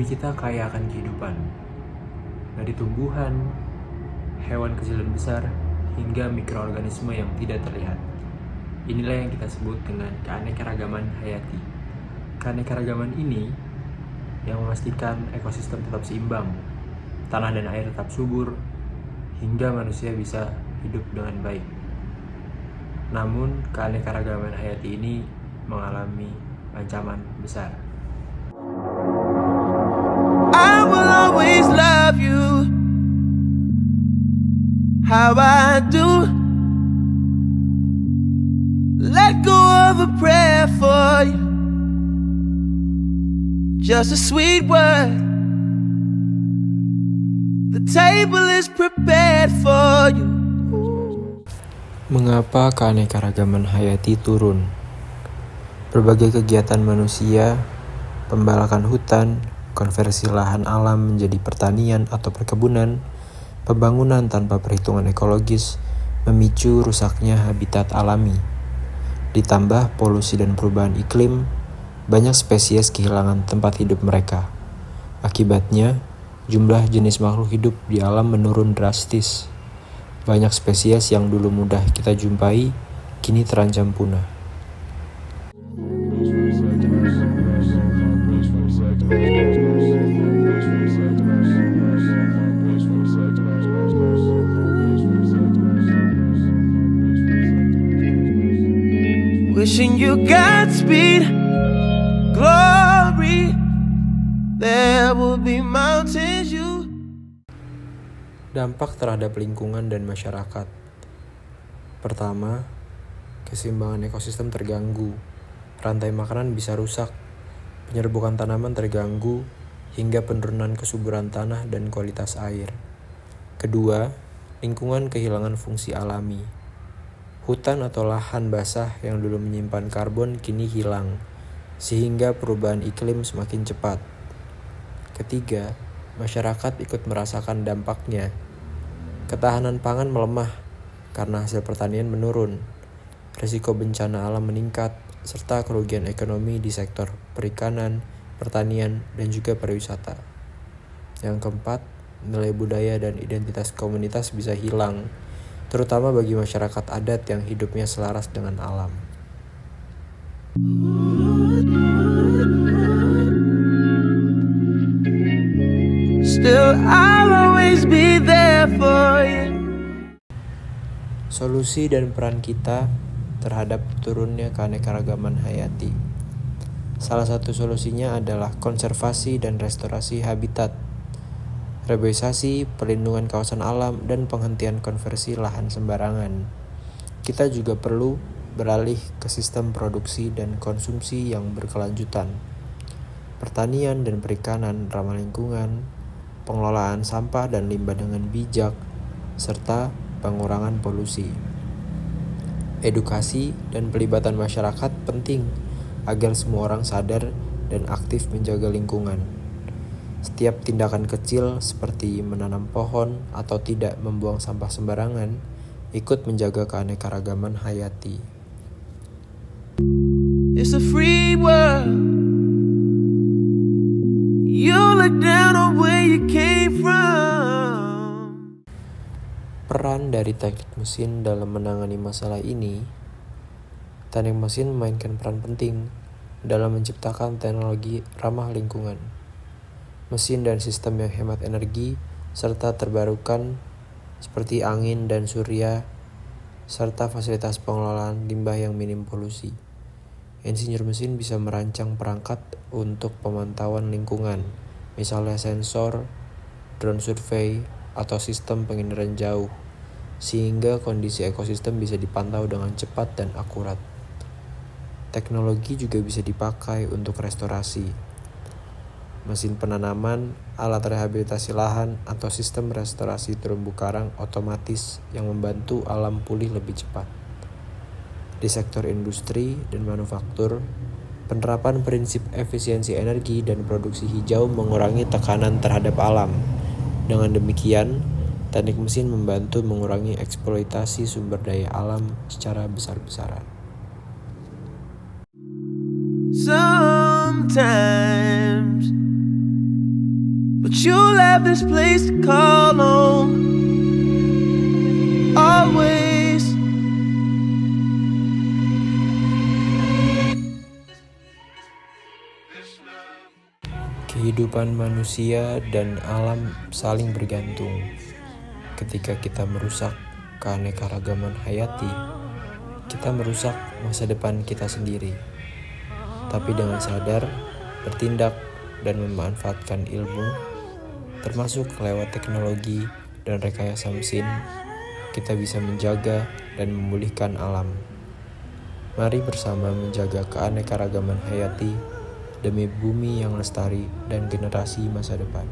Bumi kita kaya akan kehidupan, dari tumbuhan, hewan kecil dan besar, hingga mikroorganisme yang tidak terlihat. Inilah yang kita sebut dengan keanekaragaman hayati. Keanekaragaman ini yang memastikan ekosistem tetap seimbang, tanah dan air tetap subur, hingga manusia bisa hidup dengan baik. Namun, keanekaragaman hayati ini mengalami ancaman besar. I will always love you how I do. Let go of a prayer for you, just a sweet word. The table is prepared for you. Mengapa keanekaragaman hayati turun? Berbagai kegiatan manusia, pembalakan hutan, konversi lahan alam menjadi pertanian atau perkebunan, pembangunan tanpa perhitungan ekologis, memicu rusaknya habitat alami. Ditambah polusi dan perubahan iklim, banyak spesies kehilangan tempat hidup mereka. Akibatnya, jumlah jenis makhluk hidup di alam menurun drastis. Banyak spesies yang dulu mudah kita jumpai, kini terancam punah. Wishing you Godspeed, glory. There will be mountains you. Dampak terhadap lingkungan dan masyarakat. Pertama, keseimbangan ekosistem terganggu. Rantai makanan bisa rusak, penyerbukan tanaman terganggu, hingga penurunan kesuburan tanah dan kualitas air. Kedua, lingkungan kehilangan fungsi alami. Hutan atau lahan basah yang dulu menyimpan karbon kini hilang, sehingga perubahan iklim semakin cepat. Ketiga, masyarakat ikut merasakan dampaknya. Ketahanan pangan melemah karena hasil pertanian menurun. Risiko bencana alam meningkat, serta kerugian ekonomi di sektor perikanan, pertanian, dan juga pariwisata. Yang keempat, nilai budaya dan identitas komunitas bisa hilang, terutama bagi masyarakat adat yang hidupnya selaras dengan alam. Still, I'll always be there for you. Solusi dan peran kita terhadap turunnya keanekaragaman hayati. Salah satu solusinya adalah konservasi dan restorasi habitat, reboisasi, perlindungan kawasan alam, dan penghentian konversi lahan sembarangan. Kita juga perlu beralih ke sistem produksi dan konsumsi yang berkelanjutan. Pertanian dan perikanan ramah lingkungan, pengelolaan sampah dan limbah dengan bijak, serta pengurangan polusi. Edukasi dan pelibatan masyarakat penting agar semua orang sadar dan aktif menjaga lingkungan. Setiap tindakan kecil seperti menanam pohon atau tidak membuang sampah sembarangan ikut menjaga keanekaragaman hayati. It's a free world. You look down on where you came from. Peran dari teknik mesin dalam menangani masalah ini. Teknik mesin memainkan peran penting dalam menciptakan teknologi ramah lingkungan. Mesin dan sistem yang hemat energi, serta terbarukan seperti angin dan surya, serta fasilitas pengelolaan limbah yang minim polusi. Insinyur mesin bisa merancang perangkat untuk pemantauan lingkungan, misalnya sensor, drone survei, atau sistem penginderaan jauh, sehingga kondisi ekosistem bisa dipantau dengan cepat dan akurat. Teknologi juga bisa dipakai untuk restorasi. Mesin penanaman, alat rehabilitasi lahan, atau sistem restorasi terumbu karang otomatis yang membantu alam pulih lebih cepat. Di sektor industri dan manufaktur, penerapan prinsip efisiensi energi dan produksi hijau mengurangi tekanan terhadap alam. Dengan demikian, teknik mesin membantu mengurangi eksploitasi sumber daya alam secara besar-besaran. Sometimes But you'll have this place to call home. Always. Kehidupan manusia dan alam saling bergantung. Ketika kita merusak keanekaragaman hayati, kita merusak masa depan kita sendiri. Tapi dengan sadar, bertindak, dan memanfaatkan ilmu, termasuk lewat teknologi dan rekayasa mesin, kita bisa menjaga dan memulihkan alam. Mari bersama menjaga keanekaragaman hayati demi bumi yang lestari dan generasi masa depan.